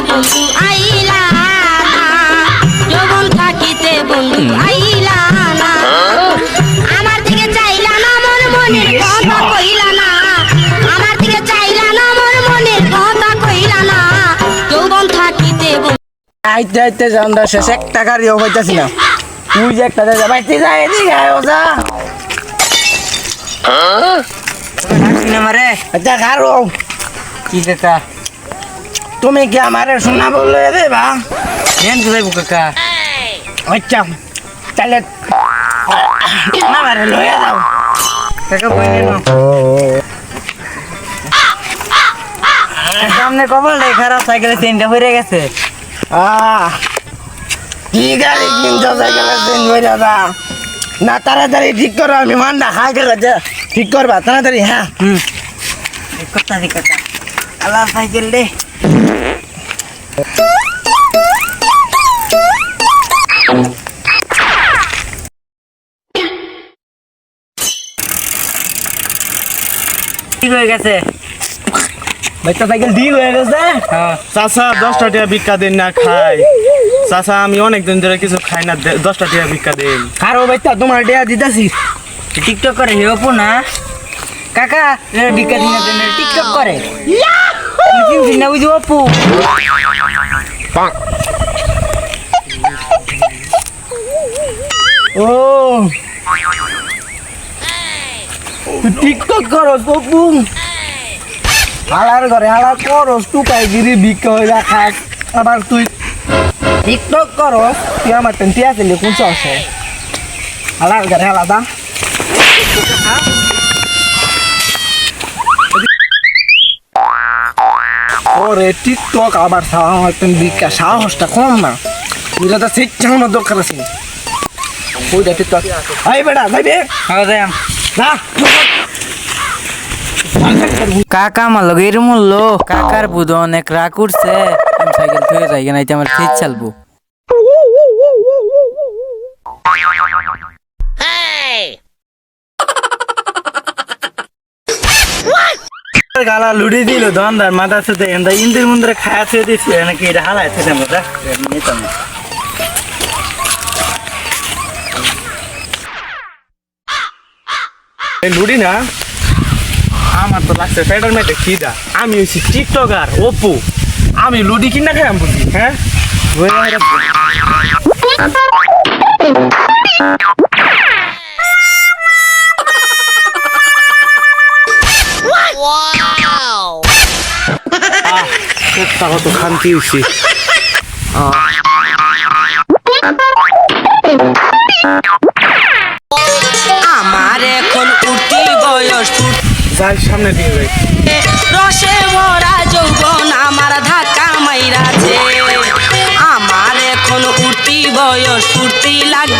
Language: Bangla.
বন্ধু আইলা না, যৌবন থাকিতে বন্ধু আইলা না, আমার দিকে চাইলা না মোর মনের কথা কইলা না, আমার দিকে চাইলা না মোর মনের কথা কইলা না, যৌবন থাকিতে আইতে আইতে জানদা শেষ একটা গাড়িও হইতাছি না। তুই যে একটা যা বাইতে যা এদিকে আয় ওজা। ডাকছি না মারে। আচ্ছা খারো কি কাকা? তুমি কি আমারে শোনা বললে রে বা? নেন তো যাইব কাকা। আচ্ছা তাহলে আমারে লয়ে যাও। কাকা বই নেন। সামনে কপালটাই খারাপ, সাইকেলে চেনটা হয়ে গেছে। কি গাড়ি কিনছো সাইকেলের চেন হইরা যা। না তাড়াতাড়ি ঠিক করো, আমি মান্ডা খাই গেলে যে ঠিক করবা তাড়াতাড়ি। হ্যাঁ কথা দি কাকা। আল্লাহ সাইকেল দে। ঠিক হয়ে গেছে। বাইকটা সাইকেল ঠিক হয়ে গেছে। চাচা 10টা টাকা ভিক্ষা দেন না খাই। চাচা আমি অনেকদিন ধরে কিছু খাই না, 10টা টাকা ভিক্ষা দেন। খারো বাইকটা তোমার ডেয়া দিতেছি। টিকটক করে হে অপু না কাকা, ভিক্ষা দিন না দেন, টিকটক করে চিনছি না, ওই যে অপু। ও তুই টিকটক করস বপু, হালার ঘরে হালা করস, টুকাই গিরি ভিক্ষা হইলা খাস, আবার তুই টিকটক করস। তুই আমার টেন্টি আসলে কোন আছে হালার ঘরে হালাদা। ওরে টিকটক আবার আমার ভিক্ষা সাহসটা কম না, তুই তো শিক্ষা আমার দরকার আছে। ওইটা টিকটক আই বেটা যাইবে না। কাকা আমার লগে এর মূল্য কাকার বুধ অনেক রাগ উঠছে। আমি সাইকেল থুয়ে যাই না, আমার ঠিক চালবো। গালা লুড়ি দিল দোকানদার মাথার সাথে এন্দা ইন্দির মন্দিরে খায়া ছুঁয়ে দিচ্ছে নাকি এটা হালাইছে আমরা নিতাম না। লুড়ি না আমার তো লাগছে ফেডার মেটে খিদা। আমি হচ্ছি টিকটকার অপু, আমি লুডি কিনা খাই আমি বুঝি। হ্যাঁ কত খান্তি হয়েছি। আমার এখন উঠি বয়স, যাই সামনে দিয়ে যাই। রসে ভরা যৌবন আমার ধাক্কা মাইরাছে, আমার এখন উঠি বয়স, ফুর্তি লাগবে